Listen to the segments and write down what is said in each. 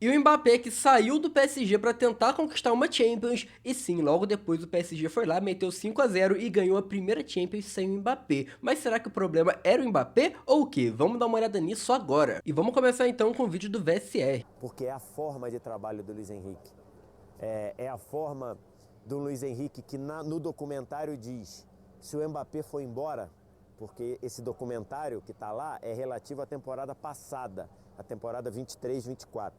E o Mbappé que saiu do PSG para tentar conquistar uma Champions, e sim, logo depois o PSG foi lá, meteu 5-0 e ganhou a primeira Champions sem o Mbappé. Mas será que o problema era o Mbappé ou o quê? Vamos dar uma olhada nisso agora. E vamos começar então com o vídeo do VSR. Porque é a forma de trabalho do Luiz Henrique. É a forma do Luiz Henrique que no documentário diz: se o Mbappé for embora, porque esse documentário que está lá é relativo à temporada passada, a temporada 23-24.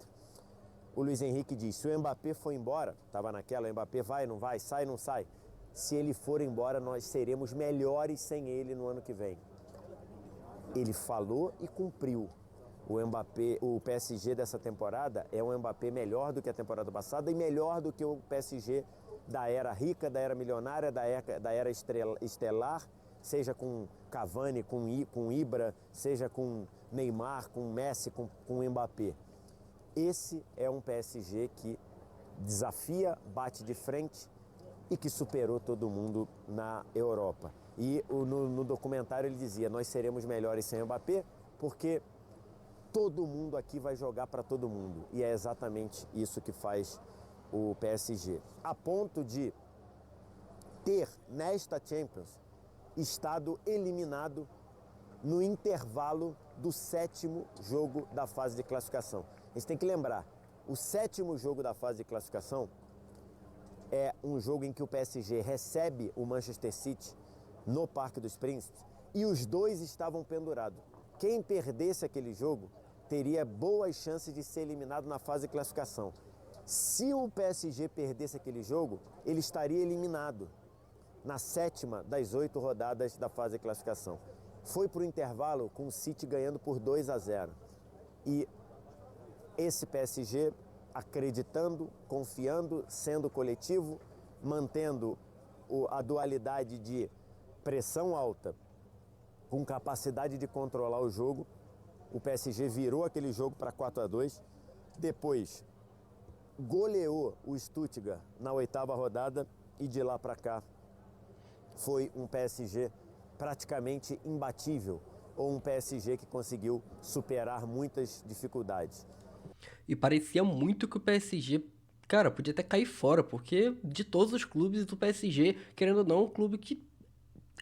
O Luiz Henrique diz: se o Mbappé for embora, estava naquela, o Mbappé vai, não vai, sai, não sai. Se ele for embora, nós seremos melhores sem ele no ano que vem. Ele falou e cumpriu. O Mbappé, o PSG dessa temporada é um Mbappé melhor do que a temporada passada e melhor do que o PSG da era rica, da era milionária, da era estelar, seja com Cavani, com Ibra, seja com Neymar, com Messi, com Mbappé. Esse é um PSG que desafia, bate de frente e que superou todo mundo na Europa. E no documentário ele dizia: nós seremos melhores sem o Mbappé porque todo mundo aqui vai jogar para todo mundo. E é exatamente isso que faz o PSG. A ponto de ter, nesta Champions, estado eliminado no intervalo do 7º jogo da fase de classificação. A gente tem que lembrar, o 7º jogo da fase de classificação é um jogo em que o PSG recebe o Manchester City no Parque dos Príncipes e os dois estavam pendurados. Quem perdesse aquele jogo teria boas chances de ser eliminado na fase de classificação. Se o PSG perdesse aquele jogo, ele estaria eliminado na 7ª das 8 rodadas da fase de classificação. Foi para o intervalo com o City ganhando por 2-0. E esse PSG acreditando, confiando, sendo coletivo, mantendo a dualidade de pressão alta com capacidade de controlar o jogo. O PSG virou aquele jogo para 4-2, depois goleou o Stuttgart na 8ª rodada e de lá para cá foi um PSG praticamente imbatível, ou um PSG que conseguiu superar muitas dificuldades. E parecia muito que o PSG, cara, podia até cair fora, porque de todos os clubes do PSG, querendo ou não, é um clube que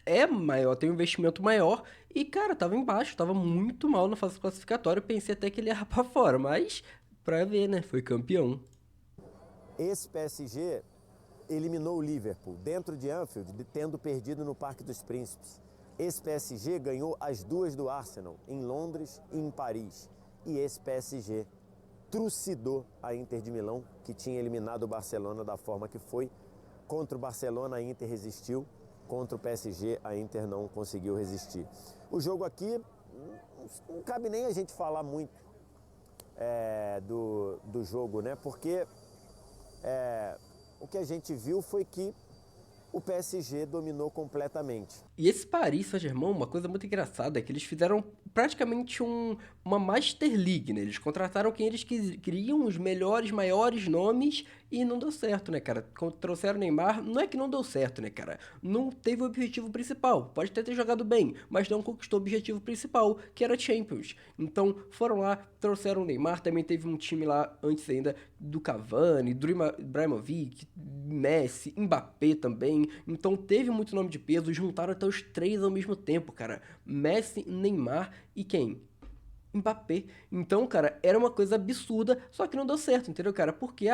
é maior, tem um investimento maior, e, cara, tava embaixo, tava muito mal na fase classificatória, pensei até que ele ia pra fora, mas pra ver, né, foi campeão. Esse PSG eliminou o Liverpool dentro de Anfield, tendo perdido no Parque dos Príncipes. Esse PSG ganhou as duas do Arsenal, em Londres e em Paris. E esse PSG trucidou a Inter de Milão, que tinha eliminado o Barcelona da forma que foi. Contra o Barcelona, a Inter resistiu. Contra o PSG, a Inter não conseguiu resistir. O jogo aqui, não cabe nem a gente falar muito do jogo, né? Porque o que a gente viu foi que o PSG dominou completamente. E esse Paris Saint-Germain, uma coisa muito engraçada é que eles fizeram praticamente uma Master League, né? Eles contrataram quem eles queriam, os melhores, maiores nomes, e não deu certo, né, cara? Quando trouxeram o Neymar, não é que não deu certo, né, cara? Não teve o objetivo principal. Pode até ter jogado bem, mas não conquistou o objetivo principal, que era Champions. Então, foram lá, trouxeram o Neymar, também teve um time lá antes ainda do Cavani, do Ibrahimovic, Messi, Mbappé também. Então, teve muito nome de peso, juntaram até os três ao mesmo tempo, cara. Messi, Neymar e quem? Mbappé. Então, cara, era uma coisa absurda, só que não deu certo, entendeu, cara? Porque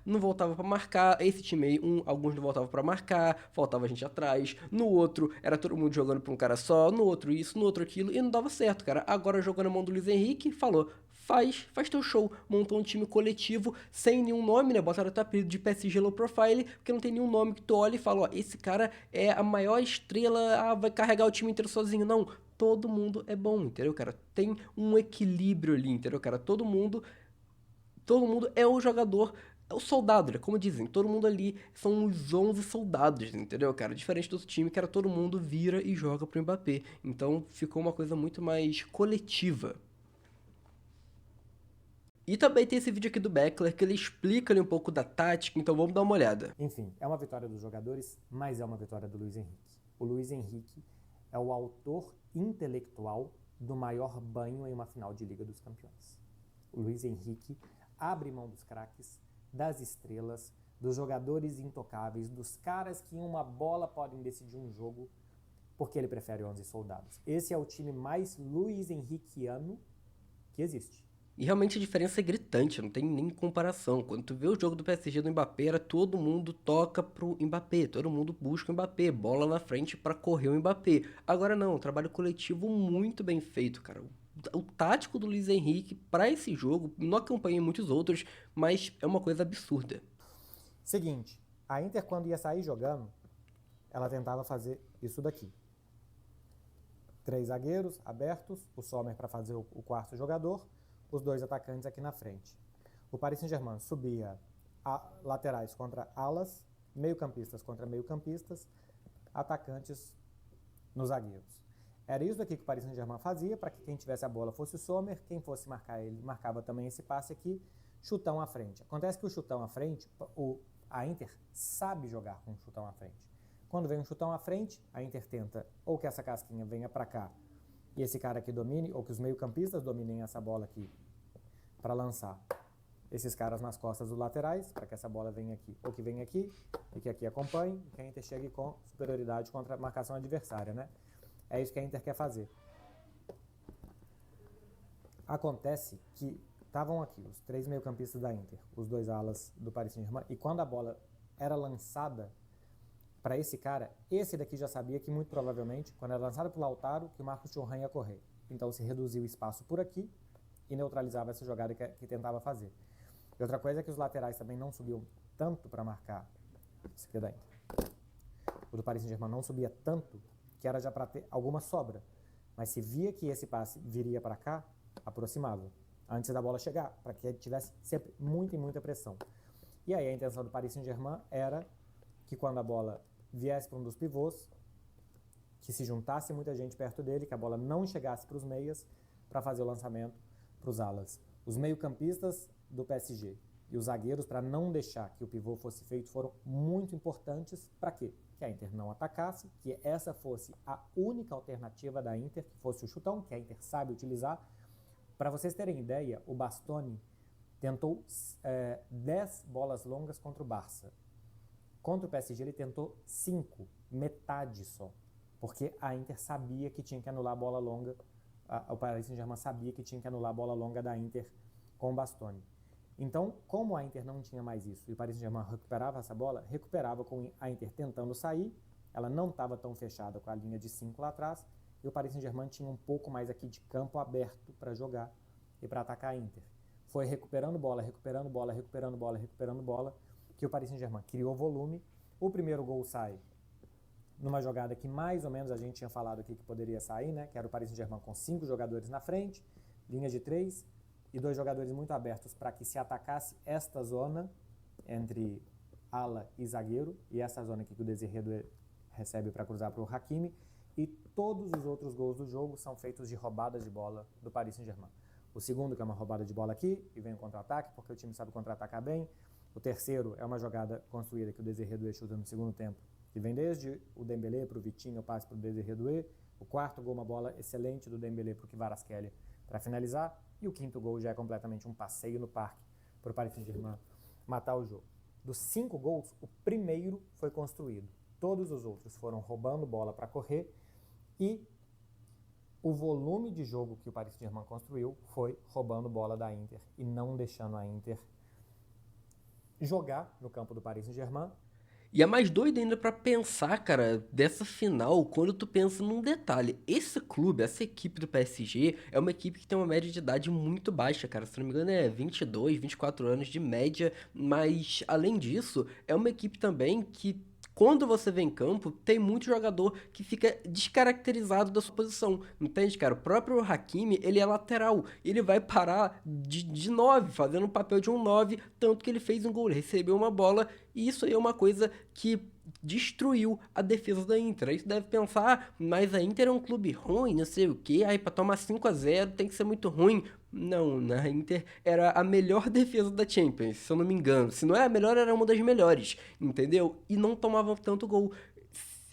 não voltava pra marcar, esse time aí, alguns não voltavam pra marcar, faltava gente atrás, no outro era todo mundo jogando pra um cara só, no outro isso, no outro aquilo, e não dava certo, cara. Agora jogando na mão do Luiz Henrique, falou: faz teu show, montou um time coletivo, sem nenhum nome, né? Botaram até apelido de PSG Low Profile, porque não tem nenhum nome que tu olha e fala: ó, esse cara é a maior estrela, vai carregar o time inteiro sozinho. Não, todo mundo é bom, entendeu, cara? Tem um equilíbrio ali, entendeu, cara? Todo mundo é o jogador, é o soldado, né? Como dizem, todo mundo ali são os 11 soldados, entendeu, cara? Diferente do outro time, que era todo mundo vira e joga pro Mbappé. Então ficou uma coisa muito mais coletiva. E também tem esse vídeo aqui do Beckler que ele explica ali um pouco da tática, então vamos dar uma olhada. Enfim, é uma vitória dos jogadores, mas é uma vitória do Luiz Henrique. O Luiz Henrique é o autor intelectual do maior banho em uma final de Liga dos Campeões. O Luiz Henrique abre mão dos craques, das estrelas, dos jogadores intocáveis, dos caras que em uma bola podem decidir um jogo, porque ele prefere 11 soldados. Esse é o time mais Luiz Henriquiano que existe. E realmente a diferença é gritante, não tem nem comparação. Quando tu vê o jogo do PSG do Mbappé, era todo mundo toca pro Mbappé, todo mundo busca o Mbappé, bola na frente pra correr o Mbappé. Agora não, trabalho coletivo muito bem feito, cara. O tático do Luiz Henrique pra esse jogo, não acompanhei muitos outros, mas é uma coisa absurda. Seguinte, a Inter quando ia sair jogando, ela tentava fazer isso daqui. 3 zagueiros abertos, o Sommer para fazer o quarto jogador, os 2 atacantes aqui na frente. O Paris Saint-Germain subia laterais contra alas, meio-campistas contra meio-campistas, atacantes nos zagueiros. Era isso aqui que o Paris Saint-Germain fazia, para que quem tivesse a bola fosse o Sommer, quem fosse marcar ele, marcava também esse passe aqui, chutão à frente. Acontece que o chutão à frente, a Inter sabe jogar com um chutão à frente. Quando vem um chutão à frente, a Inter tenta ou que essa casquinha venha para cá e esse cara aqui domine, ou que os meio-campistas dominem essa bola aqui para lançar esses caras nas costas dos laterais, para que essa bola venha aqui, ou que venha aqui e que aqui acompanhe, e que a Inter chegue com superioridade contra a marcação adversária, né? É isso que a Inter quer fazer. Acontece que estavam aqui os 3 meio-campistas da Inter, os 2 alas do Paris Saint-Germain, e quando a bola era lançada para esse cara, esse daqui já sabia que muito provavelmente, quando era lançado para o Lautaro, que o Marcos Thuram ia correr. Então se reduziu o espaço por aqui e neutralizava essa jogada que tentava fazer. E outra coisa é que os laterais também não subiam tanto para marcar. Esse aqui é da Inter. O do Paris Saint-Germain não subia tanto que era já para ter alguma sobra. Mas se via que esse passe viria para cá, aproximava, antes da bola chegar, para que tivesse sempre muita pressão. E aí a intenção do Paris Saint-Germain era que quando a bola viesse para um dos pivôs, que se juntasse muita gente perto dele, que a bola não chegasse para os meias para fazer o lançamento para os alas. Os meio-campistas do PSG e os zagueiros, para não deixar que o pivô fosse feito, foram muito importantes para quê? Que a Inter não atacasse, que essa fosse a única alternativa da Inter, que fosse o chutão, que a Inter sabe utilizar. Para vocês terem ideia, o Bastoni tentou 10 bolas longas contra o Barça. Contra o PSG ele tentou 5, metade só, porque a Inter sabia que tinha que anular a bola longa, o Paris Saint-Germain sabia que tinha que anular a bola longa da Inter com o Bastoni. Então, como a Inter não tinha mais isso e o Paris Saint-Germain recuperava essa bola, recuperava com a Inter tentando sair, ela não estava tão fechada com a linha de 5 lá atrás, e o Paris Saint-Germain tinha um pouco mais aqui de campo aberto para jogar e para atacar a Inter. Foi recuperando bola, que o Paris Saint-Germain criou volume. O primeiro gol sai numa jogada que mais ou menos a gente tinha falado aqui que poderia sair, né? Que era o Paris Saint-Germain com 5 jogadores na frente, linha de 3 e 2 jogadores muito abertos para que se atacasse esta zona entre ala e zagueiro, e essa zona aqui que o Désiré recebe para cruzar para o Hakimi, e todos os outros gols do jogo são feitos de roubadas de bola do Paris Saint-Germain. O segundo, que é uma roubada de bola aqui, e vem o contra-ataque, porque o time sabe contra-atacar bem. O terceiro é uma jogada construída que o Désiré Doué chuta no segundo tempo, que vem desde o Dembélé para o Vitinho, o passe para o Désiré Doué. O quarto gol, uma bola excelente do Dembélé para o Kvaratskhelia para finalizar. E o quinto gol já é completamente um passeio no parque para o Paris Saint-Germain matar o jogo. Dos 5 gols, o primeiro foi construído. Todos os outros foram roubando bola para correr, e o volume de jogo que o Paris Saint-Germain construiu foi roubando bola da Inter e não deixando a Inter jogar no campo do Paris Saint-Germain. E é mais doido ainda pra pensar, cara, dessa final, quando tu pensa num detalhe. Esse clube, essa equipe do PSG, é uma equipe que tem uma média de idade muito baixa, cara. Se não me engano é 22, 24 anos de média, mas além disso, é uma equipe também que, quando você vê em campo, tem muito jogador que fica descaracterizado da sua posição, entende, cara? O próprio Hakimi, ele é lateral, ele vai parar de 9, fazendo o papel de um 9, tanto que ele fez um gol, ele recebeu uma bola, e isso aí é uma coisa que destruiu a defesa da Inter. Aí você deve pensar, mas a Inter é um clube ruim, não sei o quê, aí pra tomar 5-0 tem que ser muito ruim. Não, a Inter era a melhor defesa da Champions, se eu não me engano. Se não é a melhor, era uma das melhores, entendeu? E não tomava tanto gol.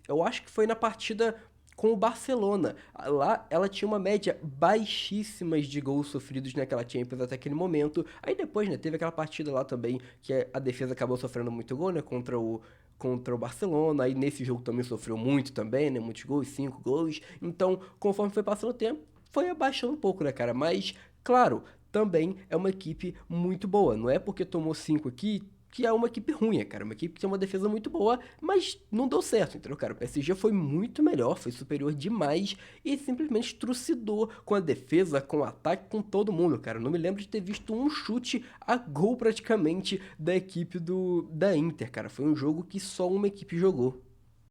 Eu acho que foi na partida com o Barcelona. Lá ela tinha uma média baixíssima de gols sofridos naquela Champions até aquele momento. Aí depois, né, teve aquela partida lá também que a defesa acabou sofrendo muito gol, né, contra o Barcelona. Aí nesse jogo também sofreu muito também, né, muitos gols, 5 gols. Então, conforme foi passando o tempo, foi abaixando um pouco, né, cara? Mas, claro, também é uma equipe muito boa. Não é porque tomou 5 aqui que é uma equipe ruim, cara. Uma equipe que tem uma defesa muito boa, mas não deu certo, entendeu, cara? O PSG foi muito melhor, foi superior demais e simplesmente trucidou com a defesa, com o ataque, com todo mundo, cara. Eu não me lembro de ter visto um chute a gol praticamente da equipe da Inter, cara. Foi um jogo que só uma equipe jogou.